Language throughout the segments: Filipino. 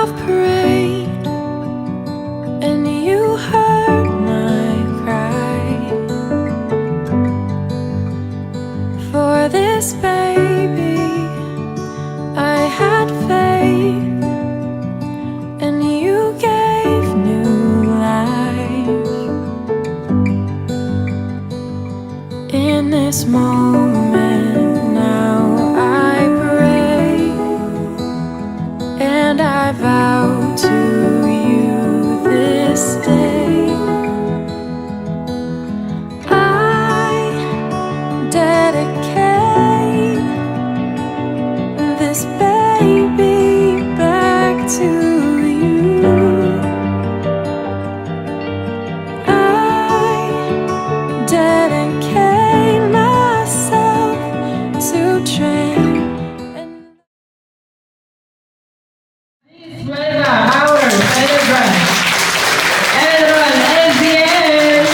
have prayed, and you heard my cry for this baby. I had faith, and you gave new life. In this moment now I pray, and I vow to you this day, I dedicate this baby back to you. I dedicate myself to train and Our celebrant, Aaron LBS.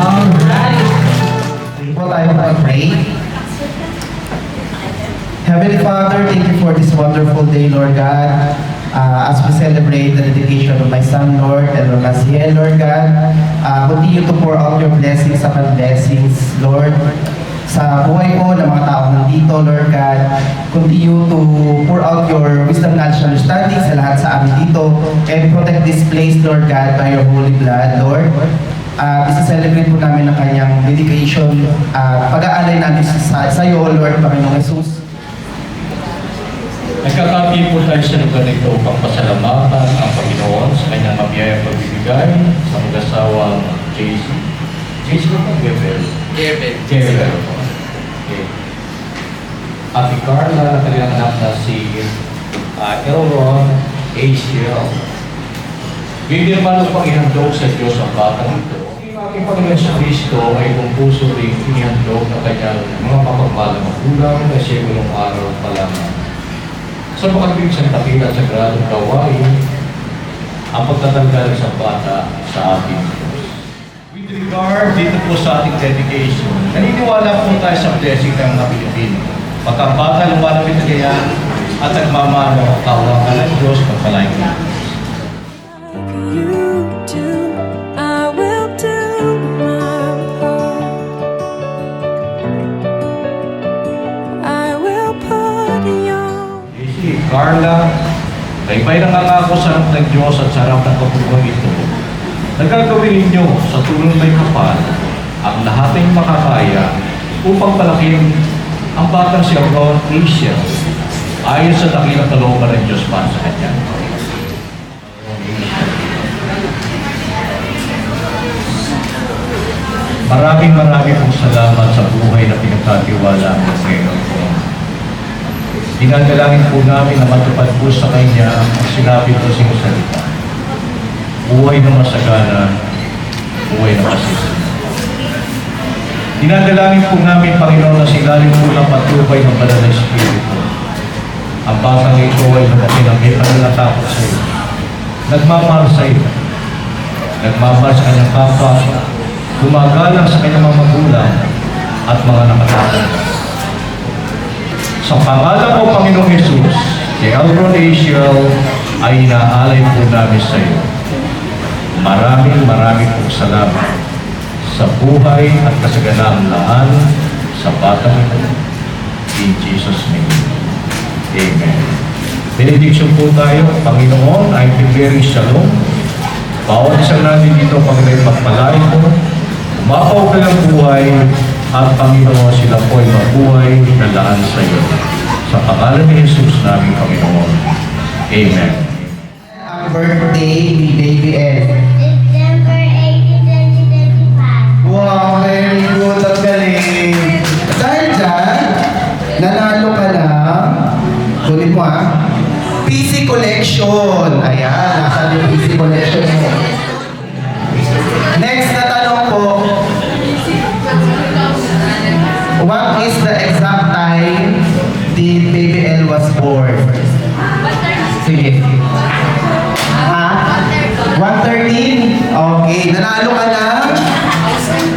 Alright. Thank po tayo mag-pray. Heavenly Father, thank you for this wonderful day, Lord God. As we celebrate the dedication of my son, Lord, and Maciel, Lord God, continue to pour out your blessings upon blessings, Lord. Sa buhay po ng mga tao nandito, Lord God, continue to pour out your wisdom, knowledge, and understanding sa lahat sa amin dito, and protect this place, Lord God, by your holy blood, Lord. Isa-celebrate po namin ang kanyang dedication, pag-aalay namin sa iyo, Lord, Panginoong Jesus. Nagkakati po tayo sa lugar nito upang pasalamatan ang Panginoon sa kanyang mabiyayang pagbibigay sa mag-asawang JC. JC ba po? Gebel. Gebel po. Okay. Ate Carla, na kanilang anak na si Elron H.L. Bibirman upang ihandog sa Diyos ang batang ito. Ang aking Panginoon sa Kristo ay kung puso rin inihandog ng kanyang mga mapagmalang magulang na siya gulong araw pa lamang. Sa pagkakabig sa takila sa gradong gawain, ang pagtatanggal sa bata sa ating Diyos. With regard dito po sa ating dedication, naniniwala po tayo sa blessing ng mga Pilipino. Pagkabata lumalapit na kaya at nagmamano ang kawakan ng Diyos pagpalain ko. you do, I will do my part. I will put your Si Carla, kaybay na nangako sa harap ng Diyos at sa harap ng kapubuan ito. Nagagawin ninyo sa tulong may kapal ang lahat ng makakaya upang palakin ang batang si Aaron Asia ayon sa dakilang kalooban ng Diyos para sa kanya. Maraming pong salamat sa buhay na pinagkatiwala ng Panginoon po. Dinadalangin po namin na matupad po sa Kanya ang sinabi po sa salita. Buhay na masagana, buhay na masisig. Dinadalangin po namin, Panginoon, na sigaling po ng patubay ng banal na Espiritu. Ang batang ito ay lumaki na may panalatakot sa iyo. Nagmamahal sa iyo. Nagmamahal sa kanyang kapwa. Gumagalang sa kanyang mga magulang at mga nakatatanda. Sa pangalan mo, Panginoong Jesus, kay Aaron Asia ay inaalay po namin sa iyo. Maraming pong salamat sa buhay at kasaganang laan sa batang ito. In Jesus' name. Amen. Benediction po tayo. Panginoon, I declare shalom. Bawat isang natin dito, Panginoon, pagpalain mo. Umapaw ka ng buhay at Panginoon, sila po ay mabuhay na laan sa iyo. Sa pangalan ni Jesus namin, Panginoon. Amen. Happy birthday, Baby Ed. December 18, 2025. Wow, very good. Ang galing. Dahil dyan, nanalo ka na. Tuloy mo PC collection. Ayan, nasa yung PC collection mo. Next na tanong po. What is the exact time did Baby L was born? Sige. 1:13? Okay, nanalo ka na.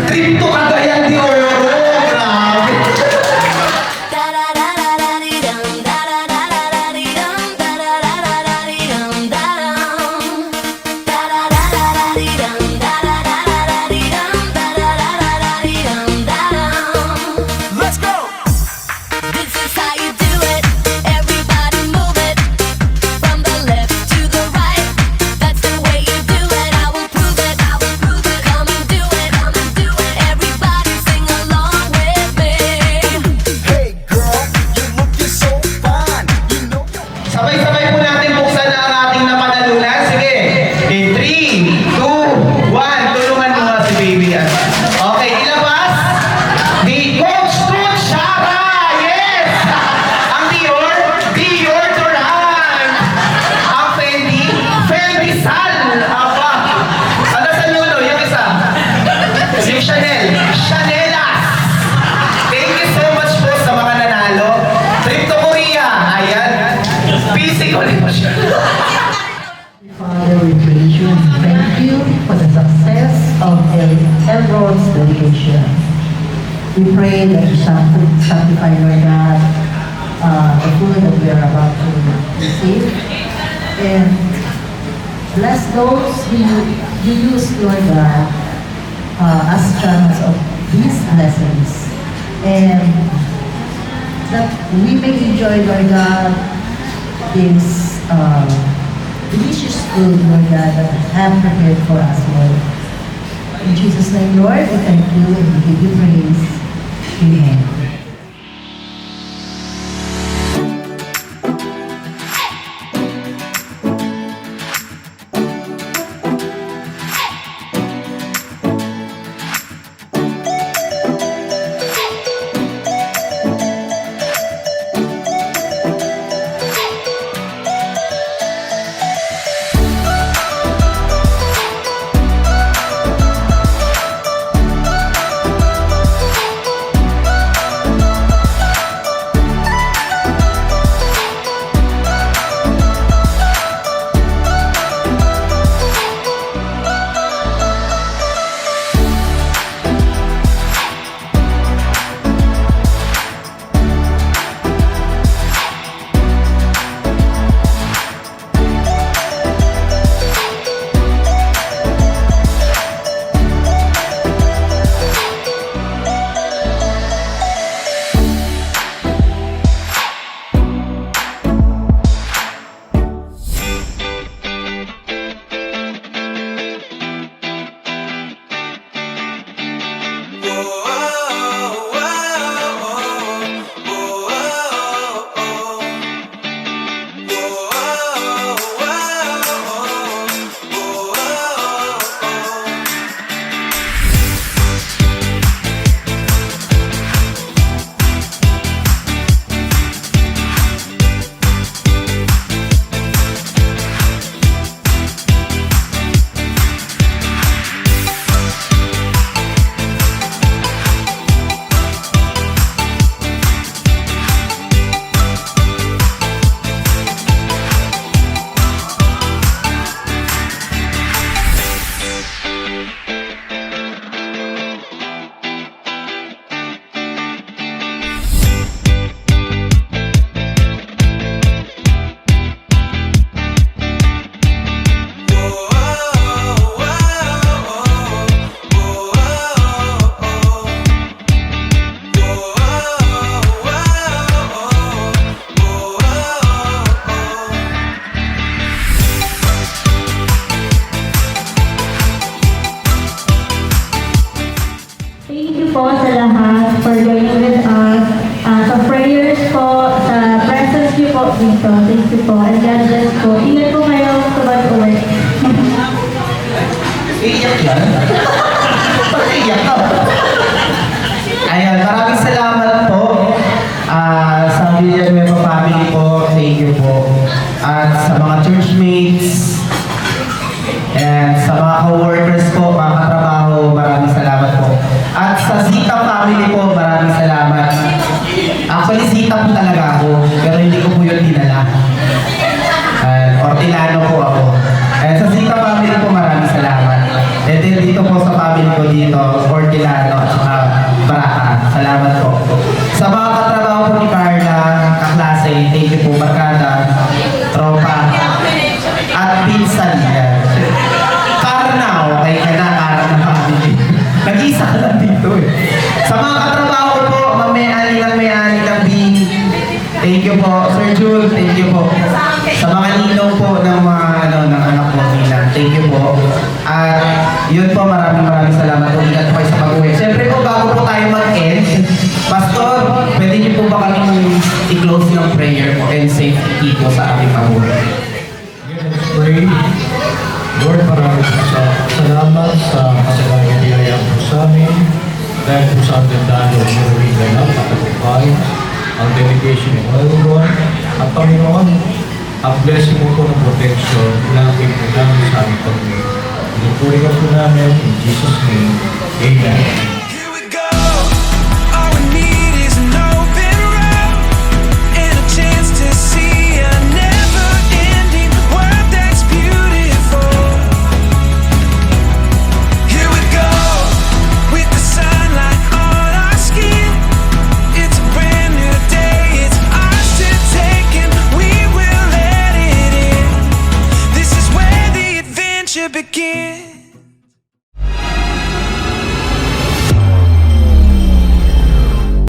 Trip to Cagayan de Oro. Grabe. We pray that you sanctify, Lord God, the food that we are about to receive. And bless those who you use, Lord God, as channels of these lessons. And that we may enjoy, Lord God, this delicious food, Lord God, that you have prepared for us, Lord. In Jesus' name, Lord, we thank you and we give you praise. Amen. Thank you po sa lahat for joining with us. Sa prayers po, sa presence niyo po dito. Thank you po. And God bless po. Ingat po kayo sa pag-uwi. Iiyak yan? Pag-iiyak ka. Ayan, maraming salamat po. Sa Villanueva family po, thank you po. At sa mga churchmates, and sa mga co-workers po, mga katrabaho, maraming salamat po. At sa Zita family po, maraming salamat. Actually, Zita po talaga ako, pero hindi ko po yun dinala. Ortilano po ako. And sa Zita family po, maraming salamat. And then dito po sa family ko dito, Ortilano at saka Baraka. Salamat po. Sa mga katrabaho po ni Carla, kaklase, thank you po, barkada, tropa, at pinsan yan. Karna, okay ka na, Karna family. Nag-isa ka lang dito eh. Sa mga katrabaho ko po, may-ani ng Bing, thank you po. Sir Jules, thank you po. Sa mga ninong po ng mga ng anak po nila, thank you po. At yun po, maraming salamat po. Ingat po kayo sa pag-uwi. Siyempre po, bago po tayo mag-end, Pastor, pwede niyo po ba kami i-close ng prayer po and safety po sa ating pag-uwi? Let's pray. Lord, maraming salamat sa kasagayang biyaya po sa amin. Dahil po sa ating dahil maraming ganap at agupay ang dedication ng Lord. At Panginoon, ang blessing mo po ng protection, ilangin po namin sa aming pag-uwi. Pinupuri ka po namin in Jesus' name. Amen.